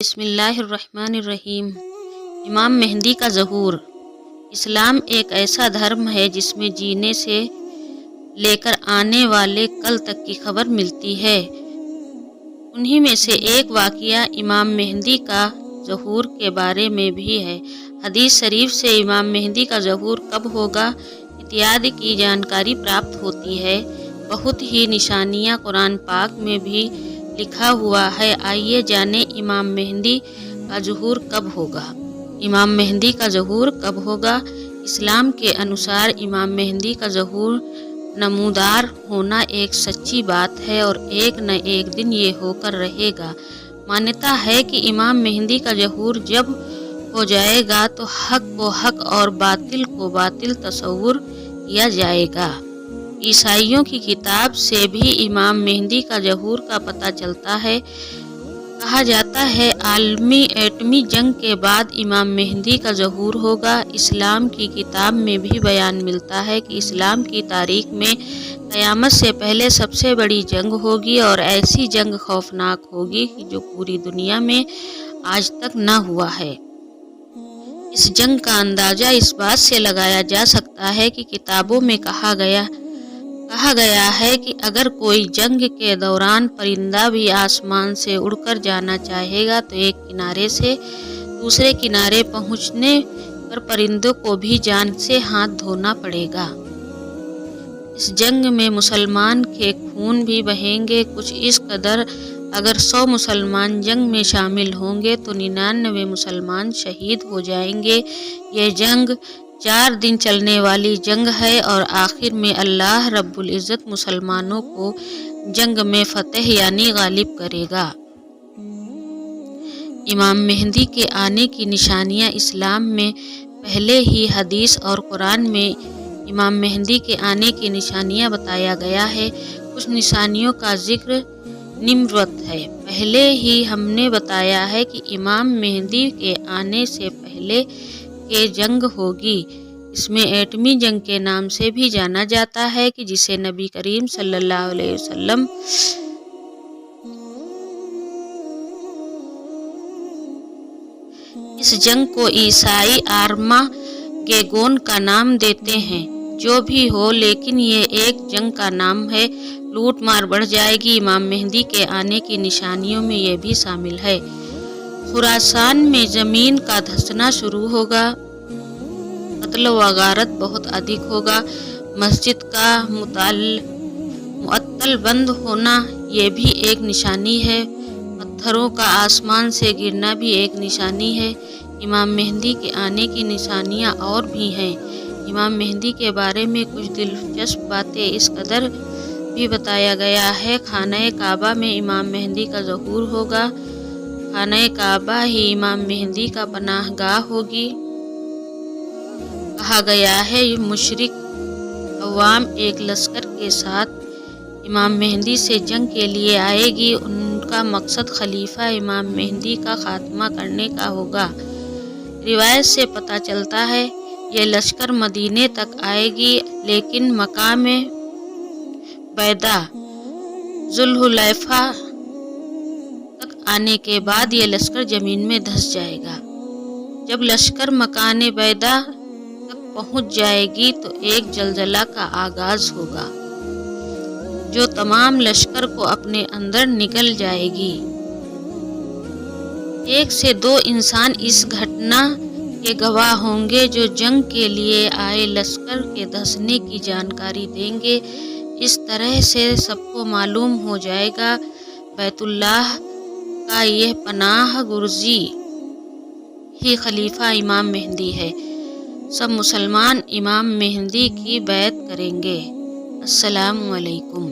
بسم اللہ الرحمن الرحیم۔ امام مہدی کا ظہور۔ اسلام ایک ایسا دھرم ہے جس میں جینے سے لے کر آنے والے کل تک کی خبر ملتی ہے۔ انہی میں سے ایک واقعہ امام مہدی کا ظہور کے بارے میں بھی ہے۔ حدیث شریف سے امام مہدی کا ظہور کب ہوگا اتیادی کی جانکاری پراپت ہوتی ہے۔ بہت ہی نشانیاں قرآن پاک میں بھی لکھا ہوا ہے۔ آئیے جانیں امام مہدی کا ظہور کب ہوگا۔ امام مہدی کا ظہور کب ہوگا؟ اسلام کے انوسار امام مہدی کا ظہور نمودار ہونا ایک سچی بات ہے اور ایک نہ ایک دن یہ ہو کر رہے گا۔ مانتا ہے کہ امام مہدی کا ظہور جب ہو جائے گا تو حق کو حق اور باطل کو باطل تصور کیا جائے گا۔ عیسائیوں کی کتاب سے بھی امام مہدی کا ظہور کا پتہ چلتا ہے۔ کہا جاتا ہے عالمی ایٹمی جنگ کے بعد امام مہدی کا ظہور ہوگا۔ اسلام کی کتاب میں بھی بیان ملتا ہے کہ اسلام کی تاریخ میں قیامت سے پہلے سب سے بڑی جنگ ہوگی اور ایسی جنگ خوفناک ہوگی جو پوری دنیا میں آج تک نہ ہوا ہے۔ اس جنگ کا اندازہ اس بات سے لگایا جا سکتا ہے کہ کتابوں میں کہا گیا ہے کہ اگر کوئی جنگ کے دوران پرندہ بھی آسمان سے اڑ کر جانا چاہے گا تو ایک کنارے سے دوسرے کنارے پہنچنے پر پرندوں کو بھی جان سے ہاتھ دھونا پڑے گا۔ اس جنگ میں مسلمان کے خون بھی بہیں گے کچھ اس قدر۔ اگر 100 مسلمان جنگ میں شامل ہوں گے تو 99 مسلمان شہید ہو جائیں گے۔ یہ جنگ 4 دن چلنے والی جنگ ہے اور آخر میں اللہ رب العزت مسلمانوں کو جنگ میں فتح یعنی غالب کرے گا۔ امام مہدی کے آنے کی نشانیاں۔ اسلام میں پہلے ہی حدیث اور قرآن میں امام مہدی کے آنے کی نشانیاں بتایا گیا ہے۔ کچھ نشانیوں کا ذکر نمرت ہے۔ پہلے ہی ہم نے بتایا ہے کہ امام مہدی کے آنے سے پہلے کہ جنگ ہوگی۔ اس میں ایٹمی جنگ کے نام سے بھی جانا جاتا ہے کہ جسے نبی کریم صلی اللہ علیہ وسلم اس جنگ کو عیسائی آرماگیدون کا نام دیتے ہیں۔ جو بھی ہو لیکن یہ ایک جنگ کا نام ہے۔ لوٹ مار بڑھ جائے گی۔ امام مہدی کے آنے کی نشانیوں میں یہ بھی شامل ہے۔ خراسان میں زمین کا دھنسنا شروع ہوگا۔ قتل و غارت بہت ادھک ہوگا۔ مسجد کا معطل بند ہونا یہ بھی ایک نشانی ہے۔ پتھروں کا آسمان سے گرنا بھی ایک نشانی ہے۔ امام مہدی کے آنے کی نشانیاں اور بھی ہیں۔ امام مہدی کے بارے میں کچھ دلچسپ باتیں اس قدر بھی بتایا گیا ہے۔ خانہ کعبہ میں امام مہدی کا ظہور ہوگا۔ خانہ کعبہ ہی امام مہدی کا پناہ گاہ ہوگی۔ کہا گیا ہے مشرک عوام ایک لشکر کے ساتھ امام مہدی سے جنگ کے لیے آئے گی۔ ان کا مقصد خلیفہ امام مہدی کا خاتمہ کرنے کا ہوگا۔ روایت سے پتہ چلتا ہے یہ لشکر مدینے تک آئے گی لیکن مقام بیدا ذوالحلیفہ تک آنے کے بعد یہ لشکر زمین میں دھنس جائے گا۔ جب لشکر مکان بیدا تک پہنچ جائے گی تو ایک زلزلہ کا آغاز ہوگا جو تمام لشکر کو اپنے اندر نگل جائے گی۔ 1 سے 2 انسان اس گھٹنا کے گواہ ہوں گے جو جنگ کے لیے آئے لشکر کے دھنسنے کی جانکاری دیں گے۔ اس طرح سے سب کو معلوم ہو جائے گا بیت اللہ کا یہ پناہ گزین ہی خلیفہ امام مہدی ہے۔ سب مسلمان امام مہدی کی بیعت کریں گے۔ السلام علیکم۔